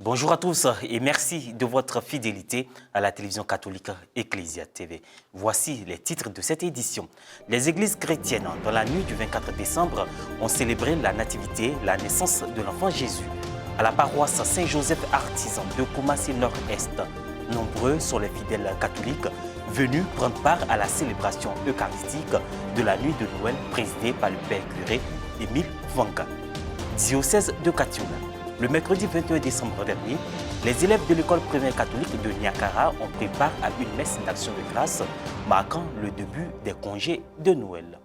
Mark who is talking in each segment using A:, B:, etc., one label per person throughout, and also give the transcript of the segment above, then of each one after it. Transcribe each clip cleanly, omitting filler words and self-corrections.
A: Bonjour à tous et merci de votre fidélité à la télévision catholique Ecclesia TV. Voici les titres de cette édition. Les églises chrétiennes, dans la nuit du 24 décembre, ont célébré la nativité, la naissance de l'enfant Jésus. À la paroisse Saint-Joseph Artisan de Koumassi Nord-Est, nombreux sont les fidèles catholiques venus prendre part à la célébration eucharistique de la nuit de Noël présidée par le Père curé Émile Vanga. Diocèse de Katiuna. Le mercredi 21 décembre dernier, les élèves de l'école primaire catholique de Niakara ont pris part à une messe d'action de grâce marquant le début des congés de Noël.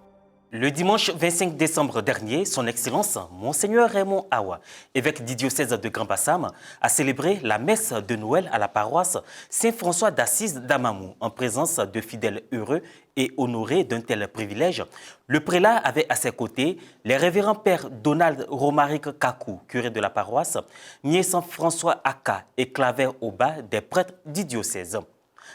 A: Le dimanche 25 décembre dernier, son Excellence, Monseigneur Raymond Awa, évêque du diocèse de Grand-Bassam, a célébré la messe de Noël à la paroisse Saint-François d'Assise d'Amamou en présence de fidèles heureux et honorés d'un tel privilège. Le prélat avait à ses côtés les révérends pères Donald Romaric Kakou, curé de la paroisse, Niessan François Aka et Claver Oba, des prêtres du diocèse.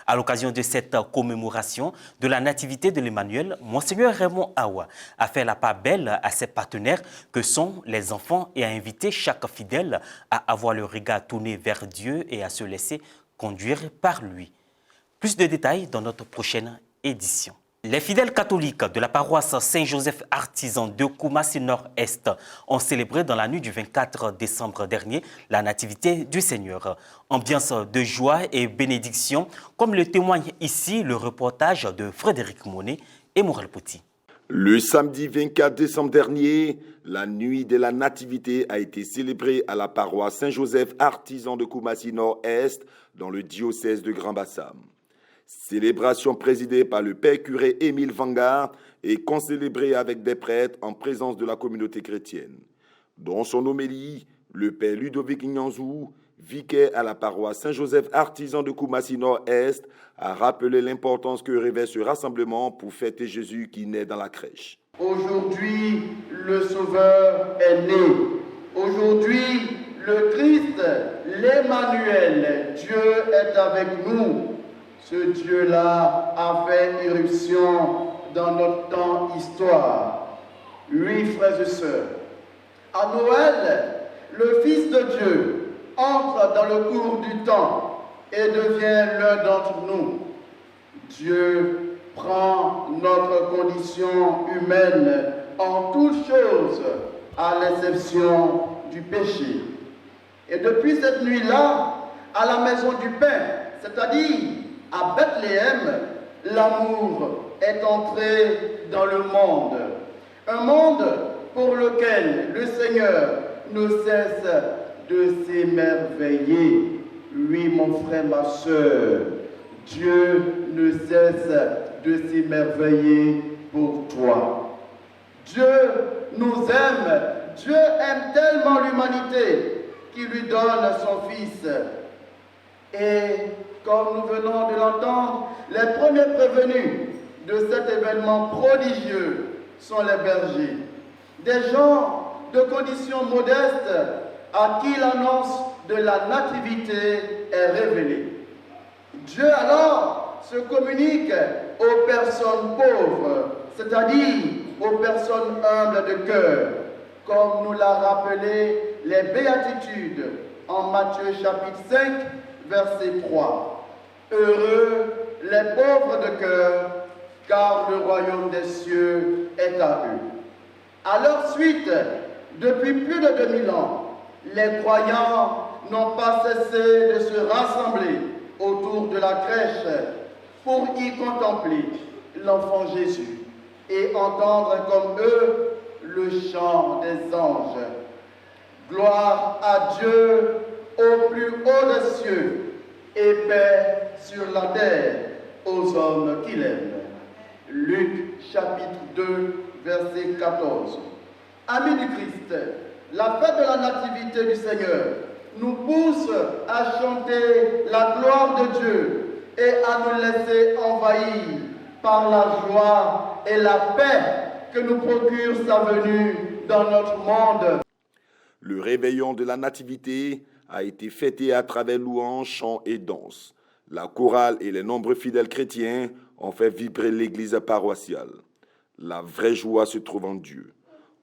A: À l'occasion de cette commémoration de la nativité de l'Emmanuel, Monseigneur Raymond Awa a fait la part belle à ses partenaires que sont les enfants et a invité chaque fidèle à avoir le regard tourné vers Dieu et à se laisser conduire par lui. Plus de détails dans notre prochaine édition. Les fidèles catholiques de la paroisse Saint-Joseph Artisan de Koumassi Nord-Est ont célébré dans la nuit du 24 décembre dernier la nativité du Seigneur. Ambiance de joie et bénédiction, comme le témoigne ici le reportage de Frédéric Monet et Morel Pouty.
B: Le samedi 24 décembre dernier, la nuit de la Nativité a été célébrée à la paroisse Saint-Joseph Artisan de Koumassi Nord-Est dans le diocèse de Grand-Bassam. Célébration présidée par le Père curé Émile Vanga et concélébrée avec des prêtres en présence de la communauté chrétienne. Dans son homélie, le Père Ludovic Nyanzou, vicaire à la paroisse Saint-Joseph Artisan de Koumassi Nord-Est, a rappelé l'importance que revêt ce rassemblement pour fêter Jésus qui naît dans la crèche.
C: Aujourd'hui, le Sauveur est né. Aujourd'hui, le Christ, l'Emmanuel, Dieu est avec nous. Ce Dieu-là a fait irruption dans notre temps histoire. Oui, frères et sœurs, à Noël, le Fils de Dieu entre dans le cours du temps et devient l'un d'entre nous. Dieu prend notre condition humaine en toutes choses, à l'exception du péché. Et depuis cette nuit-là, à la maison du pain, c'est-à-dire à Bethléem, l'amour est entré dans le monde. Un monde pour lequel le Seigneur ne cesse de s'émerveiller. Oui, mon frère, ma soeur, Dieu ne cesse de s'émerveiller pour toi. Dieu nous aime. Dieu aime tellement l'humanité qu'il lui donne son Fils. Et comme nous venons de l'entendre, les premiers prévenus de cet événement prodigieux sont les bergers. Des gens de conditions modestes à qui l'annonce de la nativité est révélée. Dieu alors se communique aux personnes pauvres, c'est-à-dire aux personnes humbles de cœur, comme nous l'a rappelé les béatitudes en Matthieu chapitre 5, verset 3. Heureux les pauvres de cœur, car le royaume des cieux est à eux. À leur suite, depuis plus de 2000 ans, les croyants n'ont pas cessé de se rassembler autour de la crèche pour y contempler l'enfant Jésus et entendre comme eux le chant des anges. Gloire à Dieu au plus haut des cieux et paix sur la terre aux hommes qu'il aime. Luc chapitre 2, verset 14. Amis du Christ, la fête de la nativité du Seigneur nous pousse à chanter la gloire de Dieu et à nous laisser envahir par la joie et la paix que nous procure sa venue dans notre monde.
B: Le réveillon de la Nativité a été fêté à travers louanges, chants et danses. La chorale et les nombreux fidèles chrétiens ont fait vibrer l'église paroissiale. La vraie joie se trouve en Dieu.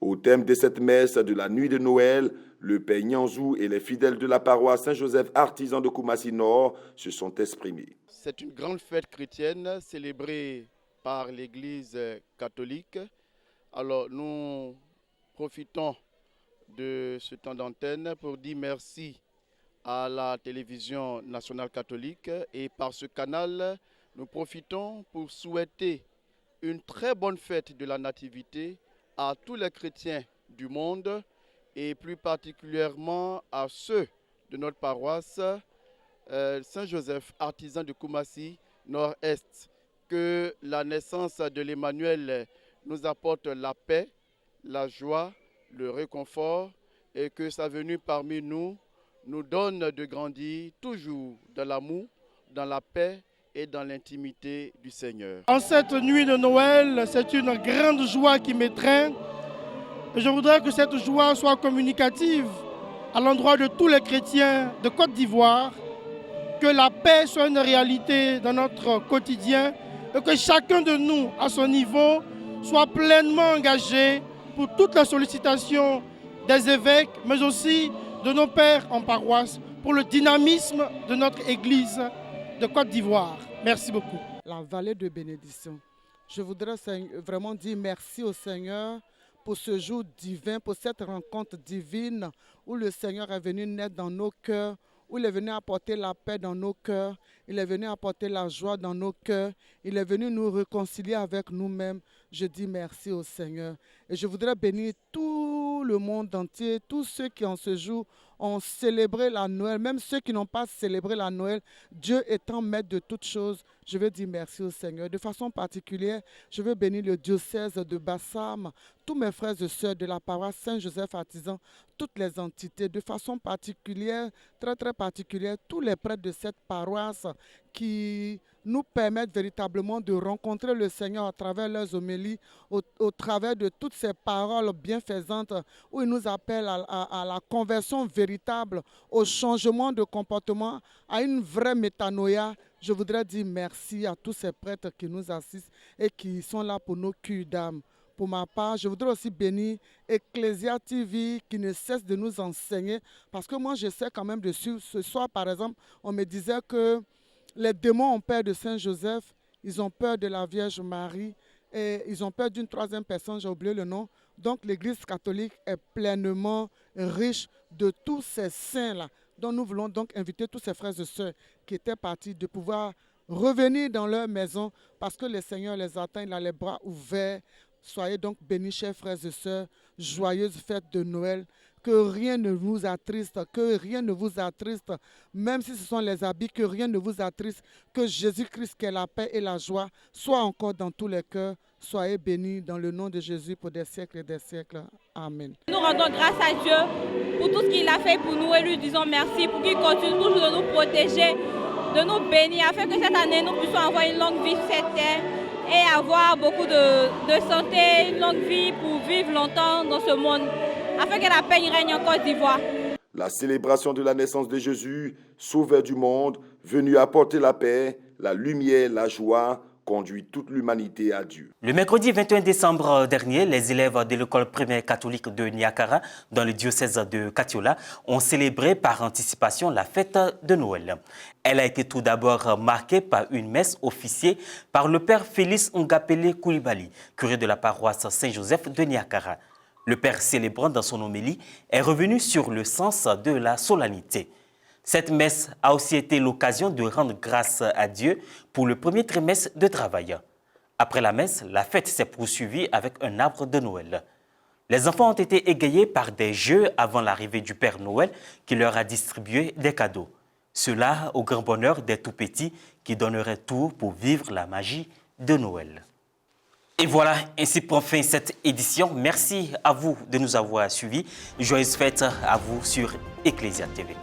B: Au thème de cette messe de la nuit de Noël, le Père Nyanzou et les fidèles de la paroisse Saint-Joseph artisan de Koumassi Nord se sont exprimés.
C: C'est une grande fête chrétienne célébrée par l'Église catholique. Alors nous profitons de ce temps d'antenne pour dire merci à la télévision nationale catholique et par ce canal, nous profitons pour souhaiter une très bonne fête de la Nativité à tous les chrétiens du monde et plus particulièrement à ceux de notre paroisse Saint-Joseph, artisan de Koumassi Nord-Est. Que la naissance de l'Emmanuel nous apporte la paix, la joie, le réconfort et que sa venue parmi nous nous donne de grandir toujours dans l'amour, dans la paix et dans l'intimité du Seigneur.
D: En cette nuit de Noël, c'est une grande joie qui m'étreint. Je voudrais que cette joie soit communicative à l'endroit de tous les chrétiens de Côte d'Ivoire, que la paix soit une réalité dans notre quotidien et que chacun de nous, à son niveau, soit pleinement engagé pour toutes les sollicitations des évêques, mais aussi de nos pères en paroisse, pour le dynamisme de notre Église de Côte d'Ivoire. Merci beaucoup.
E: La vallée de bénédiction. Je voudrais vraiment dire merci au Seigneur pour ce jour divin, pour cette rencontre divine où le Seigneur est venu naître dans nos cœurs, où il est venu apporter la paix dans nos cœurs, il est venu apporter la joie dans nos cœurs, il est venu nous réconcilier avec nous-mêmes. Je dis merci au Seigneur. Et je voudrais bénir tout le monde entier, tous ceux qui en ce jour ont célébré la Noël, même ceux qui n'ont pas célébré la Noël, Dieu étant maître de toutes choses, je veux dire merci au Seigneur. De façon particulière, je veux bénir le diocèse de Bassam, tous mes frères et sœurs de la paroisse Saint-Joseph artisan, toutes les entités, de façon particulière, très très particulière, tous les prêtres de cette paroisse qui nous permettent véritablement de rencontrer le Seigneur à travers leurs homélies, au travers de toutes ces paroles bienfaisantes où ils nous appellent à la conversion véritable, au changement de comportement, à une vraie métanoïa. Je voudrais dire merci à tous ces prêtres qui nous assistent et qui sont là pour nos cures d'âme. Pour ma part, je voudrais aussi bénir Ecclesia TV qui ne cesse de nous enseigner parce que moi je sais quand même dessus. Ce soir par exemple, on me disait que les démons ont peur de Saint-Joseph, ils ont peur de la Vierge Marie et ils ont peur d'une troisième personne, j'ai oublié le nom. Donc l'Église catholique est pleinement riche de tous ces saints-là. Donc nous voulons donc inviter tous ces frères et sœurs qui étaient partis de pouvoir revenir dans leur maison parce que le Seigneur les attend, il a les bras ouverts. Soyez donc bénis, chers frères et sœurs, joyeuse fête de Noël. Que rien ne vous attriste, que rien ne vous attriste, même si ce sont les habits, que rien ne vous attriste, que Jésus-Christ, qui est la paix et la joie, soit encore dans tous les cœurs. Soyez bénis dans le nom de Jésus pour des siècles et des siècles. Amen.
F: Nous rendons grâce à Dieu pour tout ce qu'il a fait pour nous et lui disons merci pour qu'il continue toujours de nous protéger, de nous bénir, afin que cette année nous puissions avoir une longue vie sur cette terre et avoir beaucoup de santé, une longue vie pour vivre longtemps dans ce monde, afin que la paix règne en Côte d'Ivoire.
B: La célébration de la naissance de Jésus, sauveur du monde, venu apporter la paix, la lumière, la joie, conduit toute l'humanité à Dieu.
A: Le mercredi 21 décembre dernier, les élèves de l'école primaire catholique de Niakara, dans le diocèse de Katiola, ont célébré par anticipation la fête de Noël. Elle a été tout d'abord marquée par une messe officiée par le père Félix Ngapele Koulibaly, curé de la paroisse Saint-Joseph de Niakara. Le père célébrant dans son homélie est revenu sur le sens de la solennité. Cette messe a aussi été l'occasion de rendre grâce à Dieu pour le premier trimestre de travail. Après la messe, la fête s'est poursuivie avec un arbre de Noël. Les enfants ont été égayés par des jeux avant l'arrivée du Père Noël qui leur a distribué des cadeaux. Cela au grand bonheur des tout-petits qui donneraient tout pour vivre la magie de Noël. Et voilà, ainsi prend fin cette édition. Merci à vous de nous avoir suivis. Joyeuse fête à vous sur Ecclesia TV.